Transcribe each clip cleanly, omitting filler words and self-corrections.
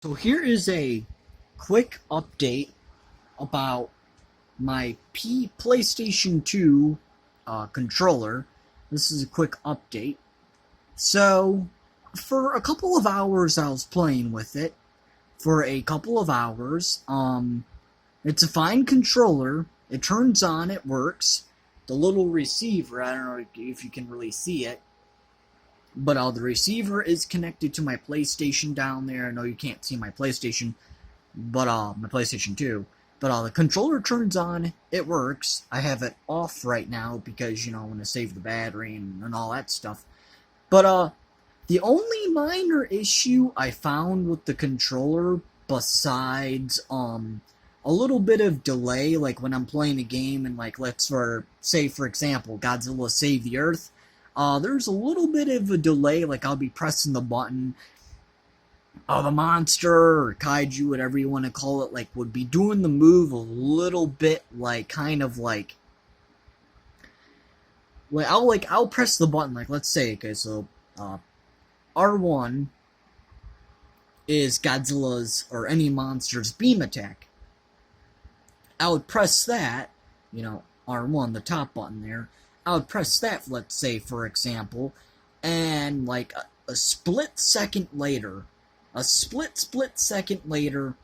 So here is a quick update about my PlayStation 2 controller. This is a quick update. So for a couple of hours I was playing with it. For a couple of hours. It's a fine controller. It turns on, it works. The little receiver, I don't know if you can really see it, but the receiver is connected to my PlayStation down there. I know you can't see my PlayStation, but my PlayStation 2. But the controller turns on, it works. I have it off right now because, I want to save the battery and all that stuff. But the only minor issue I found with the controller, besides a little bit of delay, like when I'm playing a game and let's say for example, Godzilla Save the Earth. There's a little bit of a delay, like I'll be pressing the button, the monster or kaiju, whatever you want to call it, would be doing the move a little bit, I'll press the button, let's say, okay, so, R1 is Godzilla's, or any monster's beam attack. I would press that, R1, the top button there, I would press that, let's say, for example, and a split second later, split second later,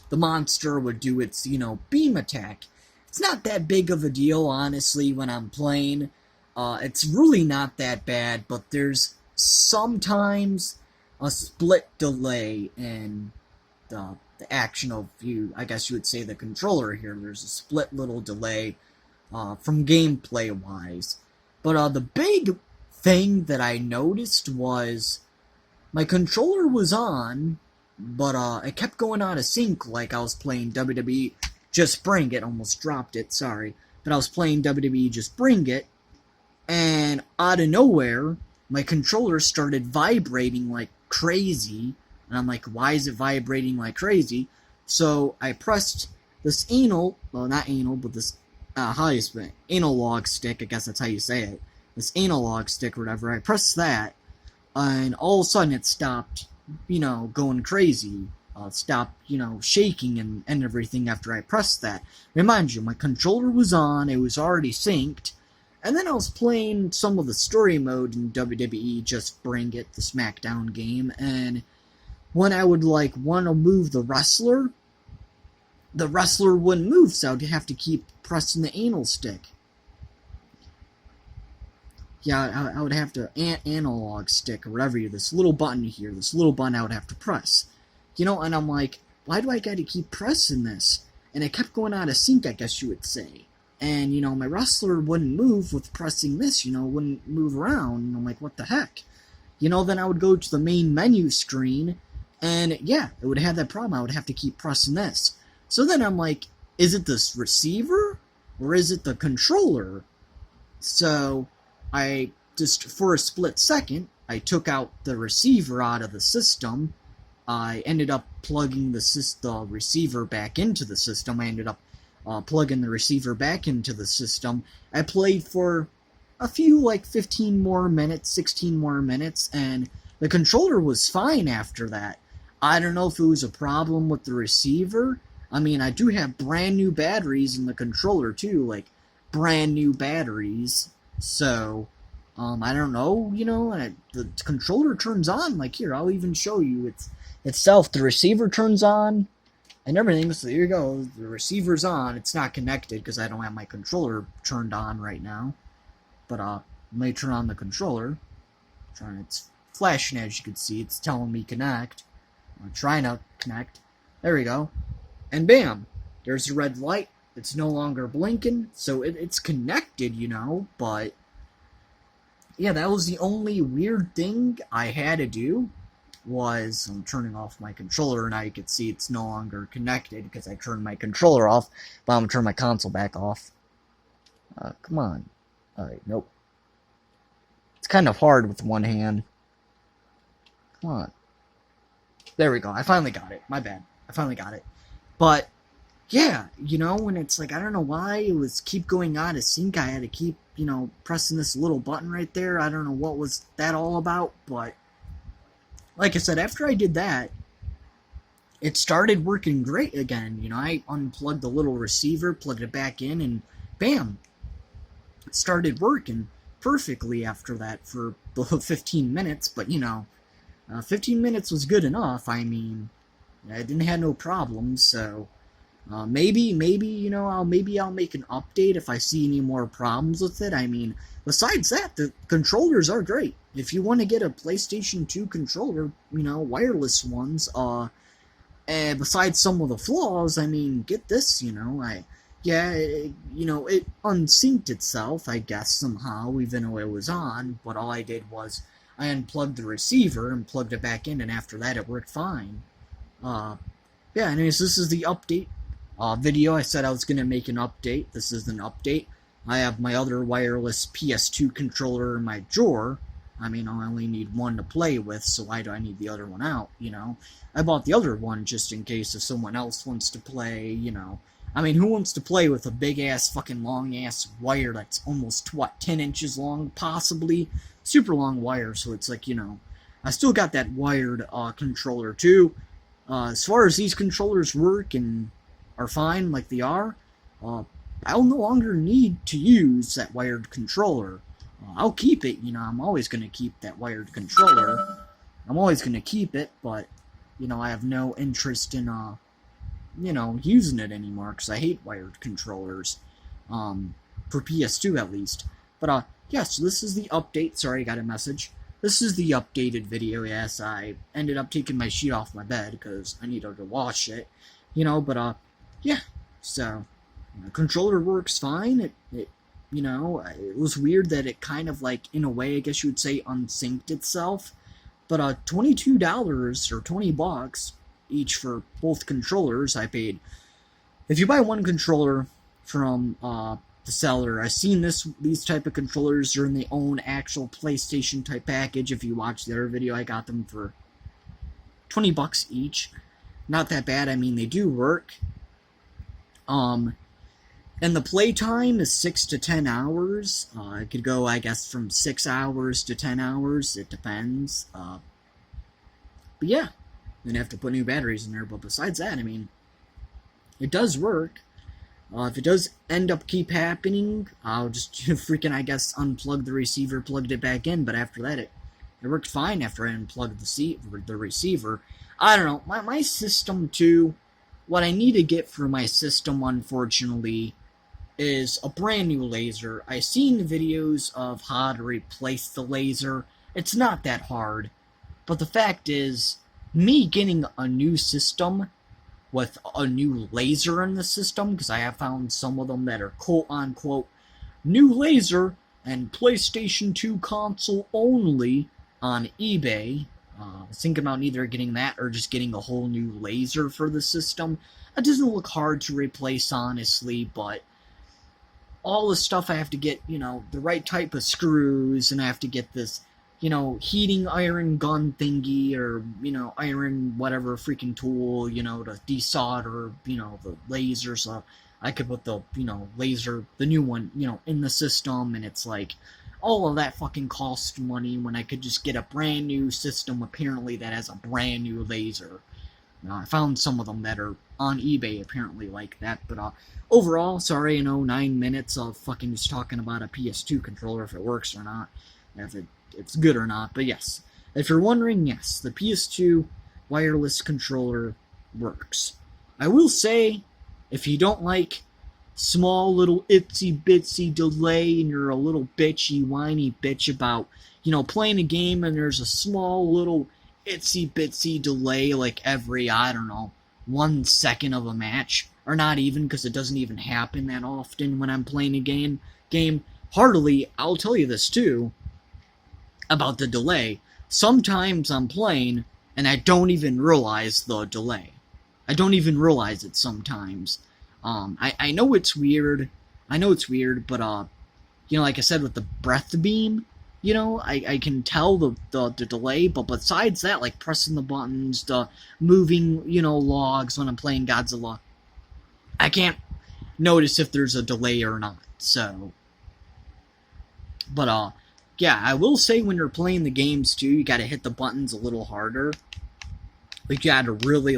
the monster would do its, beam attack. It's not that big of a deal, honestly, when I'm playing. It's really not that bad, but there's sometimes a split delay in the action of I guess you would say the controller here. There's a split little delay from gameplay-wise. But the big thing that I noticed was my controller was on, but it kept going out of sync like I was playing WWE Just Bring It. Almost dropped it, sorry. But I was playing WWE Just Bring It, and out of nowhere, my controller started vibrating like crazy. And I'm like, why is it vibrating like crazy? So I pressed this not anal, but this how you spell it? Analog stick, I guess that's how you say it. This analog stick or whatever, I pressed that, and all of a sudden it stopped, going crazy. It stopped, shaking and everything after I pressed that. Remind you, my controller was on, it was already synced, and then I was playing some of the story mode in WWE Just Bring It, the SmackDown game, and when I would, want to move the wrestler wouldn't move, so I'd have to keep pressing the anal stick. Yeah, I would have to, analog stick, or whatever, this little button here, this little button I would have to press. And I'm like, why do I gotta keep pressing this? And it kept going out of sync, I guess you would say. And, my wrestler wouldn't move with pressing this, wouldn't move around, and I'm like, what the heck? Then I would go to the main menu screen, and yeah, it would have that problem. I would have to keep pressing this. So then I'm like, is it this receiver? Or is it the controller? So I just, for a split second, I took out the receiver out of the system. I ended up plugging the receiver back into the system. I ended up plugging the receiver back into the system. I played for a few, 15 more minutes, 16 more minutes, and the controller was fine after that. I don't know if it was a problem with the receiver. I mean, I do have brand new batteries in the controller too, brand new batteries. So, I don't know, the controller turns on, here, I'll even show you itself. The receiver turns on and everything, so there you go. The receiver's on. It's not connected because I don't have my controller turned on right now. But, let me turn on the controller. It's flashing, as you can see. It's telling me connect. I'm trying to connect. There we go. And bam! There's a red light. It's no longer blinking. So it's connected, but yeah, that was the only weird thing I had to do. I'm turning off my controller. Now you can see it's no longer connected because I turned my controller off. But I'm going to turn my console back off. Come on. Alright, nope. It's kind of hard with one hand. Come on. There we go. I finally got it. My bad. I finally got it. But, yeah, when it's I don't know why it was keep going out of sync. I had to keep, pressing this little button right there. I don't know what was that all about, but like I said, after I did that, it started working great again. You know, I unplugged the little receiver, plugged it back in, and bam, it started working perfectly after that for the 15 minutes. But, 15 minutes was good enough. I mean, I didn't have no problems, so maybe I'll make an update if I see any more problems with it. I mean, besides that, the controllers are great. If you want to get a PlayStation 2 controller, wireless ones, besides some of the flaws, I mean, get this, it unsynced itself, I guess, somehow, even though it was on, but all I did was I unplugged the receiver and plugged it back in, and after that it worked fine. Anyways, this is the update video. I said I was going to make an update. This is an update. I have my other wireless PS2 controller in my drawer. I mean, I only need one to play with, so why do I need the other one out, I bought the other one just in case if someone else wants to play, I mean, who wants to play with a big-ass, fucking long-ass wire that's almost, 10 inches long, possibly? Super long wire, so it's like, I still got that wired controller, too. As far as these controllers work and are fine like they are, I'll no longer need to use that wired controller. I'll keep it, I'm always going to keep that wired controller. I'm always going to keep it, but, I have no interest in, using it anymore, because I hate wired controllers, for PS2 at least. But, so this is the update. Sorry, I got a message. This is the updated video. Yes, I ended up taking my sheet off my bed, because I needed to wash it, so, the controller works fine. It was weird that it kind of, like, in a way, I guess you would say, unsynced itself. But $22 or $20 each for both controllers I paid. If you buy one controller from the seller, I've seen these type of controllers are in their own actual PlayStation type package. If you watch the other video, I got them for $20 each. Not that bad. I mean, they do work. And the playtime is 6 to 10 hours. It could go, I guess, from 6 hours to 10 hours. It depends. But yeah, then you have to put new batteries in there. But besides that, I mean, it does work. If it does end up keep happening, I'll just freaking, I guess, unplug the receiver, plugged it back in. But after that, it worked fine after I unplugged the receiver. I don't know. My system, too, what I need to get for my system, unfortunately, is a brand new laser. I've seen videos of how to replace the laser. It's not that hard. But the fact is, me getting a new system with a new laser in the system, because I have found some of them that are quote-unquote new laser and PlayStation 2 console only on eBay. I was thinking about either getting that or just getting a whole new laser for the system. It doesn't look hard to replace, honestly, but all the stuff I have to get, the right type of screws, and I have to get this, heating iron gun thingy, or, iron whatever freaking tool, to desolder, the laser, so I could put the, laser, the new one, in the system, and it's like, all of that fucking costs money when I could just get a brand new system, apparently, that has a brand new laser. I found some of them that are on eBay, apparently, like that, but, overall, sorry, 9 minutes of fucking just talking about a PS2 controller, if it works or not, if it's good or not, but yes. If you're wondering, yes, the PS2 wireless controller works. I will say, if you don't like small little itsy bitsy delay and you're a little bitchy, whiny bitch about, playing a game and there's a small little itsy bitsy delay like every, 1 second of a match, or not even, because it doesn't even happen that often when I'm playing a game. Heartily, I'll tell you this too, about the delay. Sometimes I'm playing, and I don't even realize the delay. I don't even realize it sometimes. I know it's weird, but, like I said with the breath beam, I can tell the delay, but besides that, like pressing the buttons, the moving, logs when I'm playing Godzilla, I can't notice if there's a delay or not, so. But, yeah, I will say when you're playing the games, too, you gotta hit the buttons a little harder. Like, you gotta really,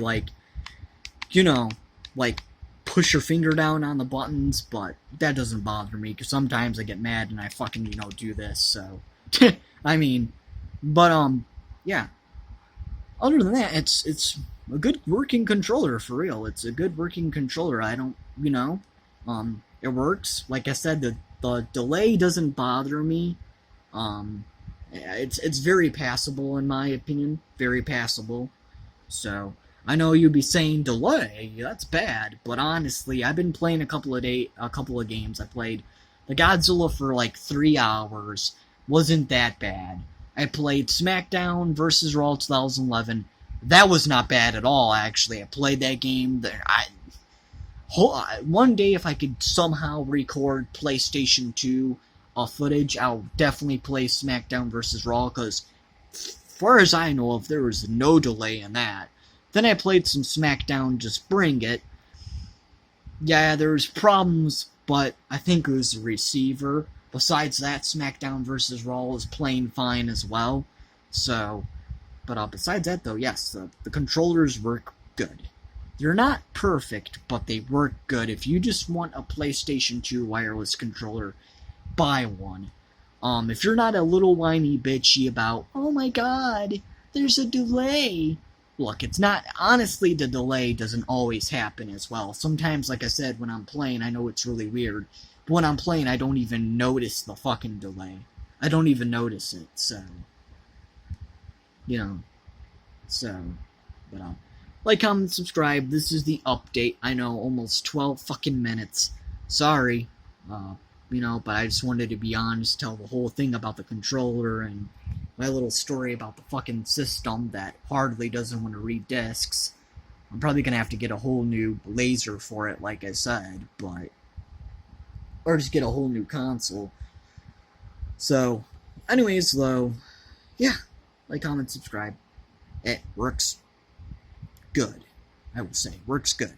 you know, like, push your finger down on the buttons, but that doesn't bother me, because sometimes I get mad and I fucking, do this, so, I mean, but, yeah, other than that, it's a good working controller, for real. It's a good working controller. I don't, it works. Like I said, the delay doesn't bother me. It's very passable in my opinion. Very passable. So I know you'd be saying delay, that's bad, but honestly, I've been playing a couple of games. I played the Godzilla for like 3 hours. Wasn't that bad. I played SmackDown versus Raw 2011. That was not bad at all, actually. I played that game. One day, if I could somehow record PlayStation 2 footage, I'll definitely play SmackDown versus Raw, because as far as I know of, there was no delay in that. Then I played some SmackDown Just Bring It. Yeah, there was problems, but I think it was the receiver. Besides that, SmackDown vs. Raw is playing fine as well. So, but besides that, though, yes, the controllers work good. They're not perfect, but they work good. If you just want a PlayStation 2 wireless controller, buy one. If you're not a little whiny bitchy about, oh my god, there's a delay. Look, it's not, honestly, the delay doesn't always happen as well. Sometimes, like I said, when I'm playing, I know it's really weird. When I'm playing, I don't even notice the fucking delay. I don't even notice it, so... But, like, comment, subscribe. This is the update. I know, almost 12 fucking minutes. Sorry. But I just wanted to be honest, tell the whole thing about the controller, and my little story about the fucking system that hardly doesn't want to read discs. I'm probably gonna have to get a whole new laser for it, like I said, but... or just get a whole new console. So, anyways, though, yeah, like, comment, subscribe. It works good, I will say. Works good.